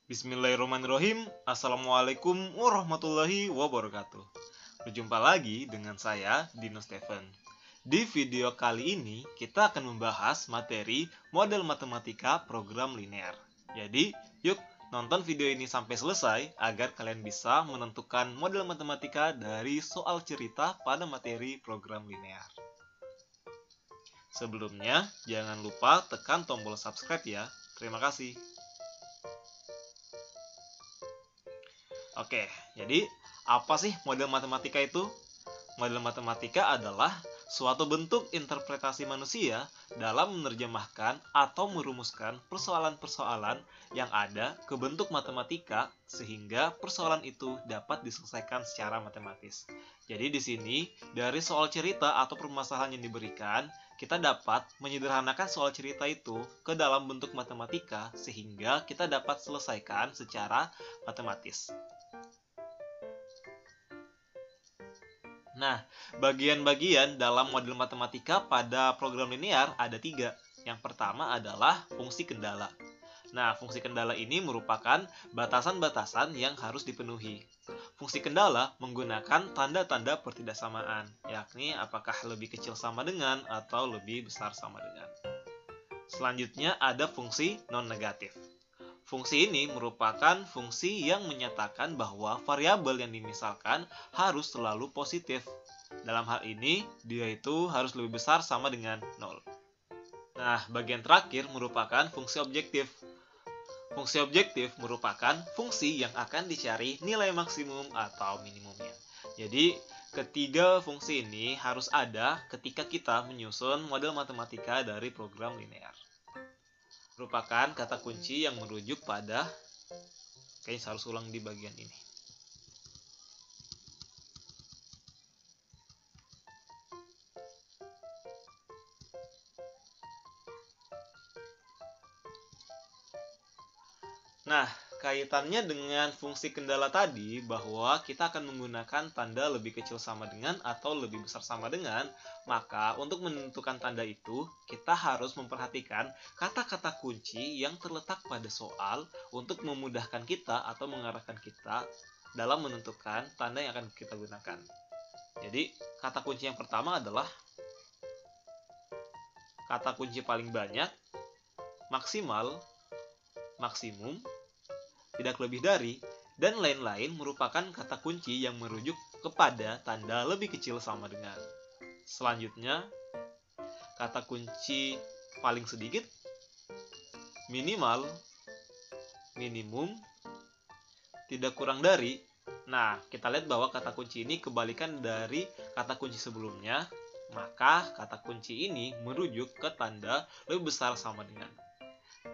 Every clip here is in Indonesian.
Bismillahirrahmanirrahim. Assalamualaikum warahmatullahi wabarakatuh. Berjumpa lagi dengan saya, Dino Steven. Di video kali ini, kita akan membahas materi model matematika program linear. Jadi, yuk nonton video ini sampai selesai agar kalian bisa menentukan model matematika dari soal cerita pada materi program linear. Sebelumnya, jangan lupa tekan tombol subscribe ya. Terima kasih. Oke, jadi apa sih model matematika itu? Model matematika adalah suatu bentuk interpretasi manusia dalam menerjemahkan atau merumuskan persoalan-persoalan yang ada ke bentuk matematika sehingga persoalan itu dapat diselesaikan secara matematis. Jadi di sini dari soal cerita atau permasalahan yang diberikan, kita dapat menyederhanakan soal cerita itu ke dalam bentuk matematika sehingga kita dapat selesaikan secara matematis. Nah, bagian-bagian dalam model matematika pada program linear ada 3. Yang pertama adalah fungsi kendala. Nah, fungsi kendala ini merupakan batasan-batasan yang harus dipenuhi. Fungsi kendala menggunakan tanda-tanda pertidaksamaan, yakni apakah lebih kecil sama dengan atau lebih besar sama dengan. Selanjutnya ada fungsi non-negatif. Fungsi ini merupakan fungsi yang menyatakan bahwa variabel yang dimisalkan harus selalu positif. Dalam hal ini, dia itu harus lebih besar sama dengan 0. Nah, bagian terakhir merupakan fungsi objektif. Fungsi objektif merupakan fungsi yang akan dicari nilai maksimum atau minimumnya. Jadi, ketiga fungsi ini harus ada ketika kita menyusun model matematika dari program linear. Merupakan kata kunci yang merujuk pada, kayaknya harus ulang di bagian ini. Nah, kaitannya dengan fungsi kendala tadi bahwa kita akan menggunakan tanda lebih kecil sama dengan atau lebih besar sama dengan, maka untuk menentukan tanda itu, kita harus memperhatikan kata-kata kunci yang terletak pada soal untuk memudahkan kita atau mengarahkan kita dalam menentukan tanda yang akan kita gunakan. Jadi, kata kunci yang pertama adalah kata kunci paling banyak, maksimal, maksimum, tidak lebih dari, dan lain-lain merupakan kata kunci yang merujuk kepada tanda lebih kecil sama dengan. Selanjutnya, kata kunci paling sedikit, minimal, minimum, tidak kurang dari. Nah, kita lihat bahwa kata kunci ini kebalikan dari kata kunci sebelumnya, maka kata kunci ini merujuk ke tanda lebih besar sama dengan.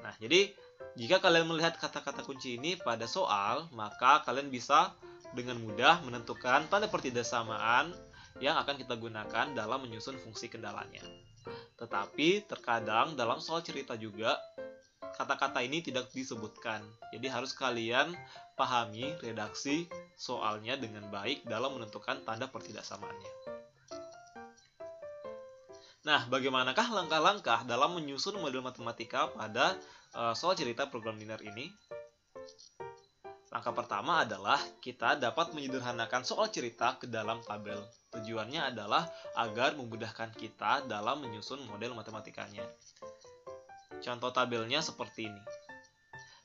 Nah, jadi jika kalian melihat kata-kata kunci ini pada soal, maka kalian bisa dengan mudah menentukan tanda pertidaksamaan yang akan kita gunakan dalam menyusun fungsi kendalanya. Tetapi terkadang dalam soal cerita juga kata-kata ini tidak disebutkan. Jadi harus kalian pahami redaksi soalnya dengan baik dalam menentukan tanda pertidaksamaannya. Nah, bagaimanakah langkah-langkah dalam menyusun model matematika pada soal cerita program linear ini? Langkah pertama adalah kita dapat menyederhanakan soal cerita ke dalam tabel. Tujuannya adalah agar memudahkan kita dalam menyusun model matematikanya. Contoh tabelnya seperti ini.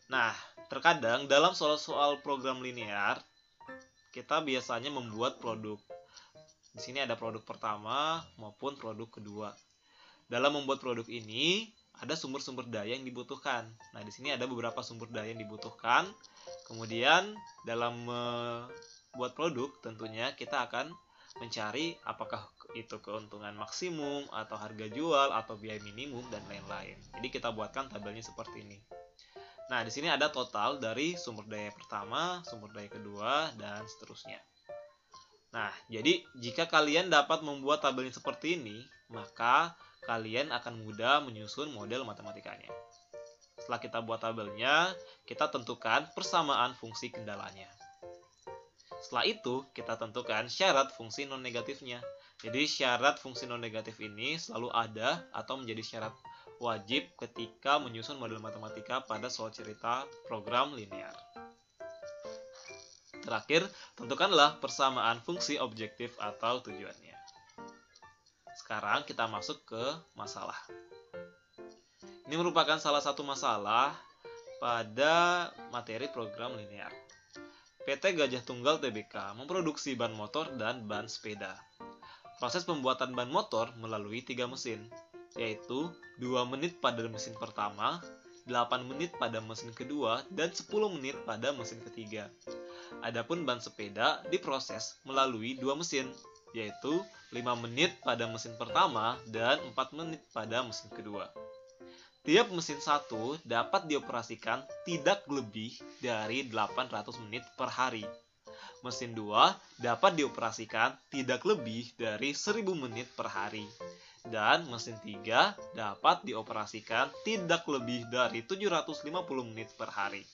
Nah, terkadang dalam soal-soal program linear, kita biasanya membuat produk. Di sini ada produk pertama maupun produk kedua. Dalam membuat produk ini, ada sumber-sumber daya yang dibutuhkan. Nah, di sini ada beberapa sumber daya yang dibutuhkan. Kemudian, dalam membuat produk, tentunya kita akan mencari apakah itu keuntungan maksimum, atau harga jual, atau biaya minimum, dan lain-lain. Jadi, kita buatkan tabelnya seperti ini. Nah, di sini ada total dari sumber daya pertama, sumber daya kedua, dan seterusnya. Nah, jadi jika kalian dapat membuat tabelnya seperti ini, maka kalian akan mudah menyusun model matematikanya. Setelah kita buat tabelnya, kita tentukan persamaan fungsi kendalanya. Setelah itu, kita tentukan syarat fungsi non-negatifnya. Jadi, syarat fungsi non-negatif ini selalu ada atau menjadi syarat wajib ketika menyusun model matematika pada soal cerita program linear. Terakhir, tentukanlah persamaan fungsi objektif atau tujuannya. Sekarang kita masuk ke masalah. Ini merupakan salah satu masalah pada materi program linear. PT Gajah Tunggal Tbk memproduksi ban motor dan ban sepeda. Proses pembuatan ban motor melalui 3 mesin, yaitu 2 menit pada mesin pertama, 8 menit pada mesin kedua, dan 10 menit pada mesin ketiga. Adapun ban sepeda diproses melalui 2 mesin, yaitu 5 menit pada mesin pertama dan 4 menit pada mesin kedua. Tiap mesin satu dapat dioperasikan tidak lebih dari 800 menit per hari. Mesin 2 dapat dioperasikan tidak lebih dari 1000 menit per hari. Dan mesin 3 dapat dioperasikan tidak lebih dari 750 menit per hari.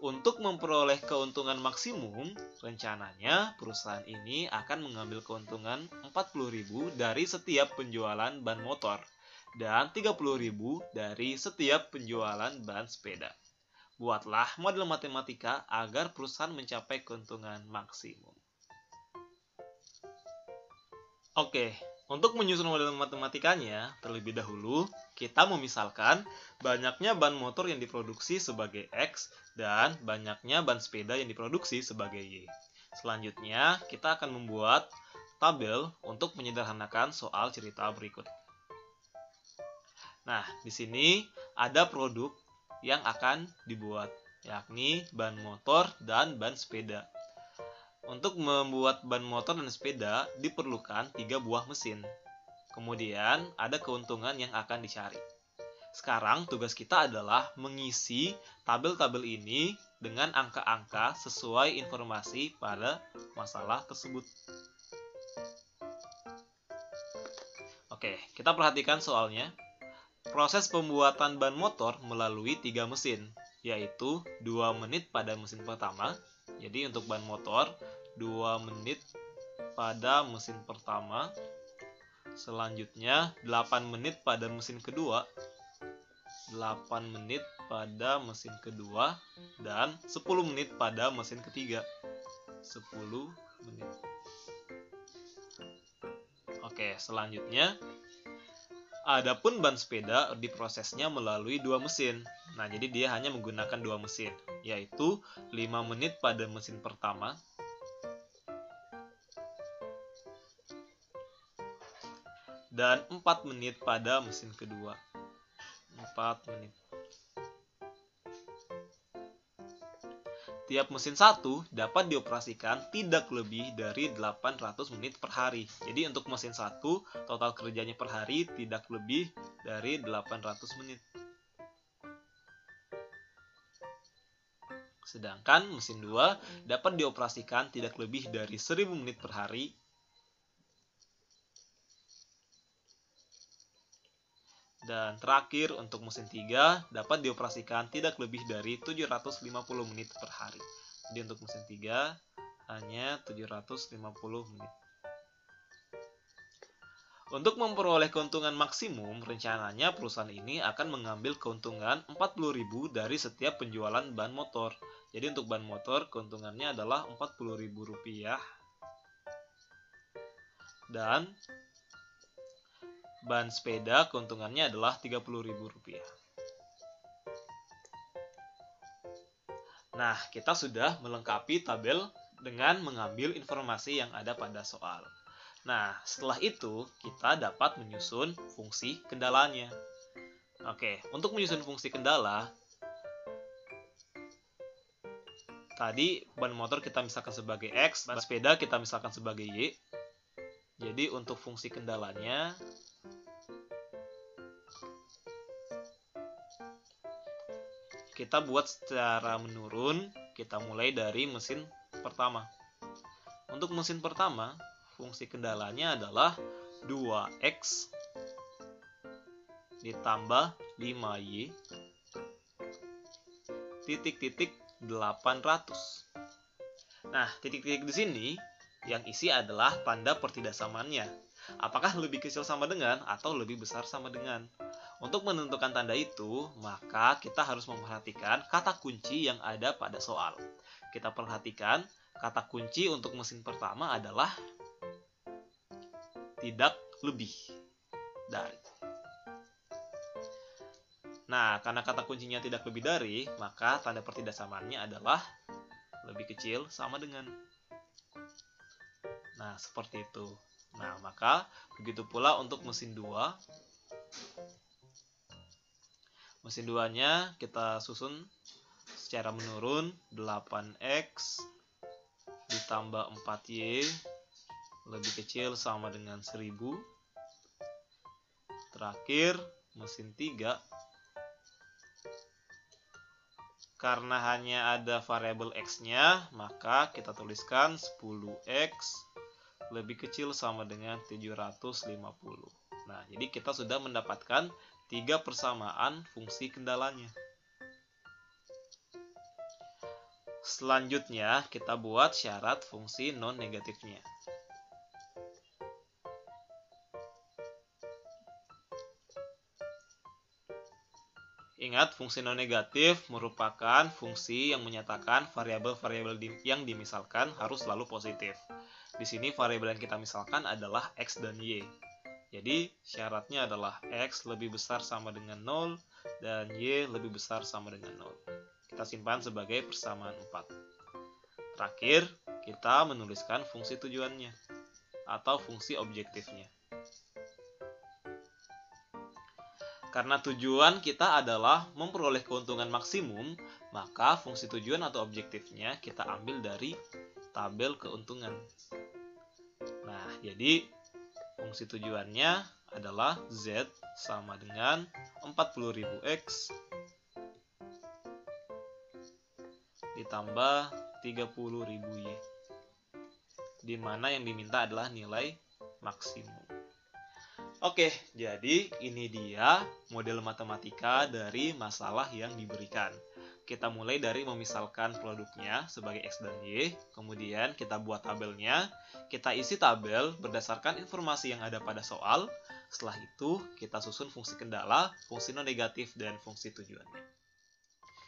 Untuk memperoleh keuntungan maksimum, rencananya perusahaan ini akan mengambil keuntungan 40.000 dari setiap penjualan ban motor dan 30.000 dari setiap penjualan ban sepeda. Buatlah model matematika agar perusahaan mencapai keuntungan maksimum. Oke, untuk menyusun model matematikanya, terlebih dahulu kita memisalkan banyaknya ban motor yang diproduksi sebagai X dan banyaknya ban sepeda yang diproduksi sebagai Y. Selanjutnya, kita akan membuat tabel untuk menyederhanakan soal cerita berikut. Nah, di sini ada produk yang akan dibuat, yakni ban motor dan ban sepeda. Untuk membuat ban motor dan sepeda diperlukan 3 buah mesin. Kemudian ada keuntungan yang akan dicari. Sekarang tugas kita adalah mengisi tabel-tabel ini dengan angka-angka sesuai informasi pada masalah tersebut. Oke, kita perhatikan soalnya. Proses pembuatan ban motor melalui 3 mesin, yaitu 2 menit pada mesin pertama. Jadi untuk ban motor, 2 menit pada mesin pertama. Selanjutnya 8 menit pada mesin kedua, 8 menit pada mesin kedua, dan 10 menit pada mesin ketiga. 10 menit. Oke, selanjutnya adapun ban sepeda diprosesnya melalui 2 mesin. Nah, jadi dia hanya menggunakan 2 mesin, yaitu 5 menit pada mesin pertama, dan 4 menit pada mesin kedua. 4 menit. Tiap mesin satu dapat dioperasikan tidak lebih dari 800 menit per hari. Jadi untuk mesin satu, total kerjanya per hari tidak lebih dari 800 menit. Sedangkan mesin 2 dapat dioperasikan tidak lebih dari 1000 menit per hari. Dan terakhir untuk mesin 3 dapat dioperasikan tidak lebih dari 750 menit per hari. Jadi untuk mesin 3 hanya 750 menit. Untuk memperoleh keuntungan maksimum, rencananya perusahaan ini akan mengambil keuntungan 40.000 dari setiap penjualan ban motor. Jadi untuk ban motor keuntungannya adalah Rp40.000 dan ban sepeda keuntungannya adalah Rp30.000. Nah, kita sudah melengkapi tabel dengan mengambil informasi yang ada pada soal. Nah, setelah itu kita dapat menyusun fungsi kendalanya. Oke, untuk menyusun fungsi kendala, tadi ban motor kita misalkan sebagai X, ban sepeda kita misalkan sebagai Y. Jadi untuk fungsi kendalanya, kita buat secara menurun. Kita mulai dari mesin pertama. Untuk mesin pertama, fungsi kendalanya adalah 2X ditambah 5Y titik-titik 800. Nah, titik-titik di sini yang isi adalah tanda pertidaksamaannya. Apakah lebih kecil sama dengan atau lebih besar sama dengan? Untuk menentukan tanda itu, maka kita harus memperhatikan kata kunci yang ada pada soal. Kita perhatikan kata kunci untuk mesin pertama adalah tidak lebih dari. Nah, karena kata kuncinya tidak lebih dari, maka tanda pertidaksamaannya adalah lebih kecil sama dengan. Nah, seperti itu. Nah, maka begitu pula untuk mesin 2. Mesin 2-nya kita susun secara menurun 8x ditambah 4y lebih kecil sama dengan 1000. Terakhir, mesin 3. Karena hanya ada variabel x-nya, maka kita tuliskan 10x lebih kecil sama dengan 750. Nah, jadi kita sudah mendapatkan 3 persamaan fungsi kendalanya. Selanjutnya, kita buat syarat fungsi non-negatifnya. Ingat, fungsi non-negatif merupakan fungsi yang menyatakan variabel-variabel yang dimisalkan harus selalu positif. Di sini variabel yang kita misalkan adalah x dan y. Jadi, syaratnya adalah x lebih besar sama dengan 0 dan y lebih besar sama dengan 0. Kita simpan sebagai persamaan 4. Terakhir, kita menuliskan fungsi tujuannya atau fungsi objektifnya. Karena tujuan kita adalah memperoleh keuntungan maksimum, maka fungsi tujuan atau objektifnya kita ambil dari tabel keuntungan. Nah, jadi fungsi tujuannya adalah Z sama dengan 40.000X ditambah 30.000Y, di mana yang diminta adalah nilai maksimum. Oke, jadi ini dia model matematika dari masalah yang diberikan. Kita mulai dari memisalkan produknya sebagai X dan Y, kemudian kita buat tabelnya, kita isi tabel berdasarkan informasi yang ada pada soal, setelah itu kita susun fungsi kendala, fungsi non-negatif, dan fungsi tujuannya.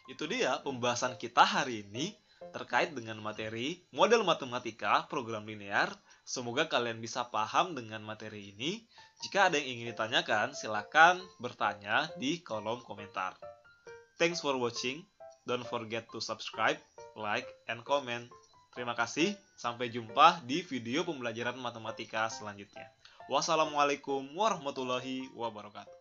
Itu dia pembahasan kita hari ini terkait dengan materi model matematika program linear. Semoga kalian bisa paham dengan materi ini. Jika ada yang ingin ditanyakan, silakan bertanya di kolom komentar. Thanks for watching. Don't forget to subscribe, like, and comment. Terima kasih. Sampai jumpa di video pembelajaran matematika selanjutnya. Wassalamualaikum warahmatullahi wabarakatuh.